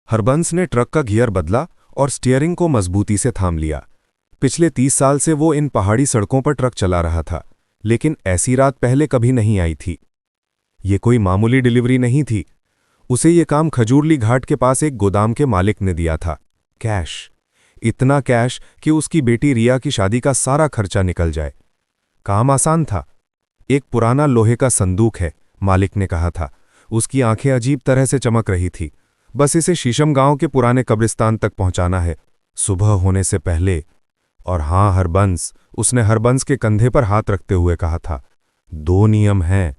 हरबंस ने ट्रक का गियर बदला और स्टीयरिंग को मजबूती से थाम लिया। पिछले 30 साल से वो इन पहाड़ी सड़कों पर ट्रक चला रहा था, लेकिन ऐसी रात पहले कभी नहीं आई थी। ये कोई मामूली डिलीवरी नहीं थी। उसे ये काम खजूरली घाट के पास एक गोदाम के मालिक ने दिया था। कैश, इतना कैश कि उसकी बेटी रिया की शादी का सारा खर्चा निकल जाए। काम आसान था। एक पुराना लोहे का संदूक है, मालिक ने कहा था। उसकी आंखें अजीब तरह से चमक रही थी। बस इसे शीशम गांव के पुराने कब्रिस्तान तक पहुंचाना है, सुबह होने से पहले। और हां हरबंस, उसने हरबंस के कंधे पर हाथ रखते हुए कहा था। 2 नियम हैं।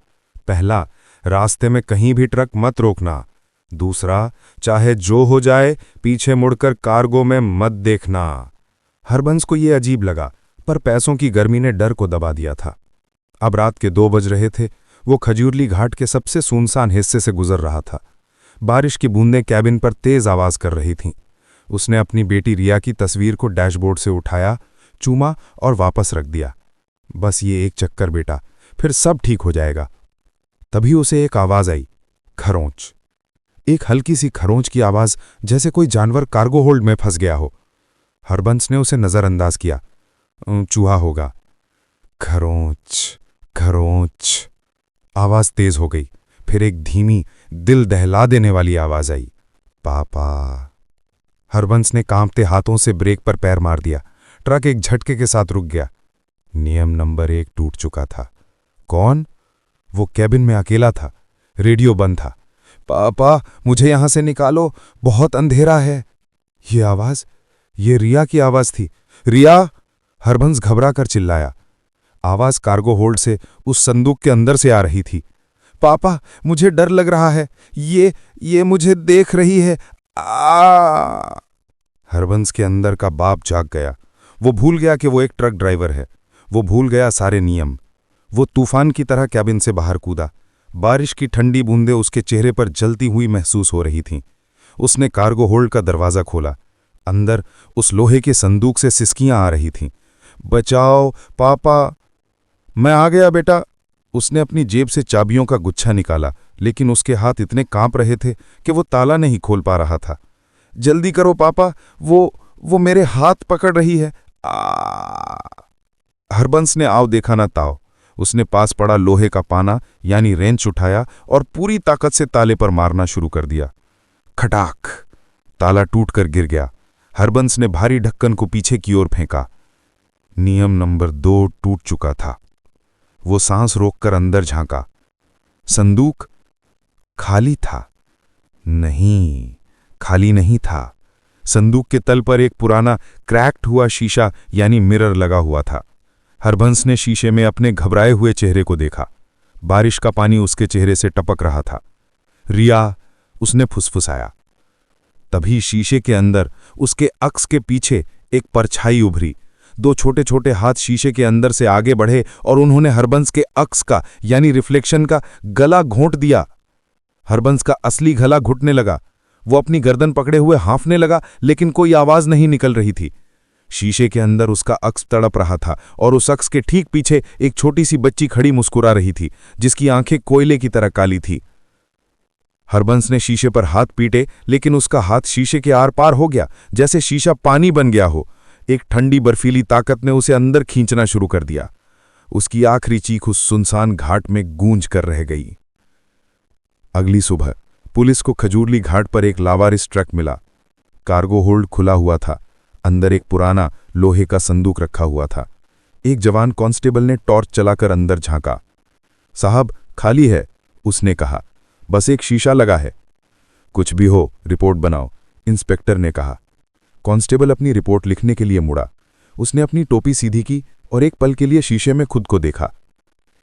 पहला, रास्ते में कहीं भी ट्रक मत रोकना। दूसरा, चाहे जो हो जाए पीछे मुड़कर कार्गो में मत देखना। हरबंस को यह अजीब लगा, पर पैसों की गर्मी ने डर को दबा दिया था। अब रात के 2 बज रहे थे। वो खजूरली घाट के सबसे सुनसान हिस्से से गुजर रहा था। बारिश की बूंदें कैबिन पर तेज आवाज कर रही थीं। उसने अपनी बेटी रिया की तस्वीर को डैशबोर्ड से उठाया, चूमा और वापस रख दिया। बस ये एक चक्कर बेटा, फिर सब ठीक हो जाएगा। तभी उसे एक आवाज आई, खरोंच। एक हल्की सी खरोंच की आवाज, जैसे कोई जानवर कार्गो होल्ड में फंस गया हो। हरबंस ने उसे नजरअंदाज किया। चूहा होगा। खरोंच, खरोंच। आवाज तेज हो गई। फिर एक धीमी, दिल दहला देने वाली आवाज आई, पापा। हरबंस ने कांपते हाथों से ब्रेक पर पैर मार दिया। ट्रक एक झटके के साथ रुक गया। नियम नंबर 1 टूट चुका था। कौन? वो कैबिन में अकेला था। रेडियो बंद था। पापा, मुझे यहां से निकालो, बहुत अंधेरा है। ये आवाज, ये रिया की आवाज थी। रिया! हरबंस घबरा कर चिल्लाया। आवाज कार्गो होल्ड से, उस संदूक के अंदर से आ रही थी। पापा, मुझे डर लग रहा है। ये मुझे देख रही है। आ! हरबंस के अंदर का बाप जाग गया। वो भूल गया कि वो एक ट्रक ड्राइवर है। वो भूल गया सारे नियम। वो तूफान की तरह कैबिन से बाहर कूदा। बारिश की ठंडी बूंदें उसके चेहरे पर जलती हुई महसूस हो रही थीं। उसने कार्गो होल्ड का दरवाज़ा खोला। अंदर उस लोहे के संदूक से सिसकियां आ रही थीं। बचाओ पापा! मैं आ गया बेटा। उसने अपनी जेब से चाबियों का गुच्छा निकाला, लेकिन उसके हाथ इतने कांप रहे थे कि वो ताला नहीं खोल पा रहा था। जल्दी करो पापा, वो मेरे हाथ पकड़ रही है। हरबंस ने आओ देखा ना ताओ। उसने पास पड़ा लोहे का पाना यानी रेंच उठाया और पूरी ताकत से ताले पर मारना शुरू कर दिया। खटाक! ताला टूटकर गिर गया। हरबंस ने भारी ढक्कन को पीछे की ओर फेंका। नियम नंबर 2 टूट चुका था। वो सांस रोककर अंदर झांका। संदूक खाली था। नहीं, खाली नहीं था। संदूक के तल पर एक पुराना क्रैक्ड हुआ शीशा यानी मिरर लगा हुआ था। हरबंस ने शीशे में अपने घबराए हुए चेहरे को देखा। बारिश का पानी उसके चेहरे से टपक रहा था। रिया! उसने फुसफुसाया। तभी शीशे के अंदर, उसके अक्स के पीछे एक परछाई उभरी। 2 छोटे छोटे हाथ शीशे के अंदर से आगे बढ़े और उन्होंने हरबंस के अक्स का यानी रिफ्लेक्शन का गला घोंट दिया। हरबंस का असली गला घुटने लगा। वो अपनी गर्दन पकड़े हुए हाँफने लगा, लेकिन कोई आवाज नहीं निकल रही थी। शीशे के अंदर उसका अक्स तड़प रहा था और उस अक्स के ठीक पीछे एक छोटी सी बच्ची खड़ी मुस्कुरा रही थी, जिसकी आंखें कोयले की तरह काली थी। हरबंस ने शीशे पर हाथ पीटे, लेकिन उसका हाथ शीशे के आर पार हो गया, जैसे शीशा पानी बन गया हो। एक ठंडी बर्फीली ताकत ने उसे अंदर खींचना शुरू कर दिया। उसकी आखिरी चीख उस सुनसान घाट में गूंज कर रह गई। अगली सुबह पुलिस को खजूरली घाट पर एक लावारिस ट्रक मिला। कार्गो होल्ड खुला हुआ था। अंदर एक पुराना लोहे का संदूक रखा हुआ था। एक जवान कांस्टेबल ने टॉर्च चलाकर अंदर झांका। साहब, खाली है, उसने कहा। बस एक शीशा लगा है। कुछ भी हो, रिपोर्ट बनाओ, इंस्पेक्टर ने कहा। कांस्टेबल अपनी रिपोर्ट लिखने के लिए मुड़ा। उसने अपनी टोपी सीधी की और एक पल के लिए शीशे में खुद को देखा।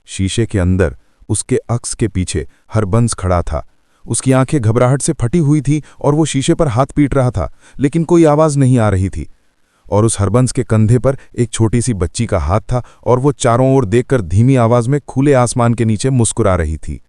शीशे के अंदर, उसके अक्स के पीछे हरबंस खड़ा था। उसकी आंखें घबराहट से फटी हुई थी और वो शीशे पर हाथ पीट रहा था, लेकिन कोई आवाज नहीं आ रही थी। और उस हरबंस के कंधे पर एक छोटी सी बच्ची का हाथ था और वो चारों ओर देखकर धीमी आवाज में खुले आसमान के नीचे मुस्कुरा रही थी।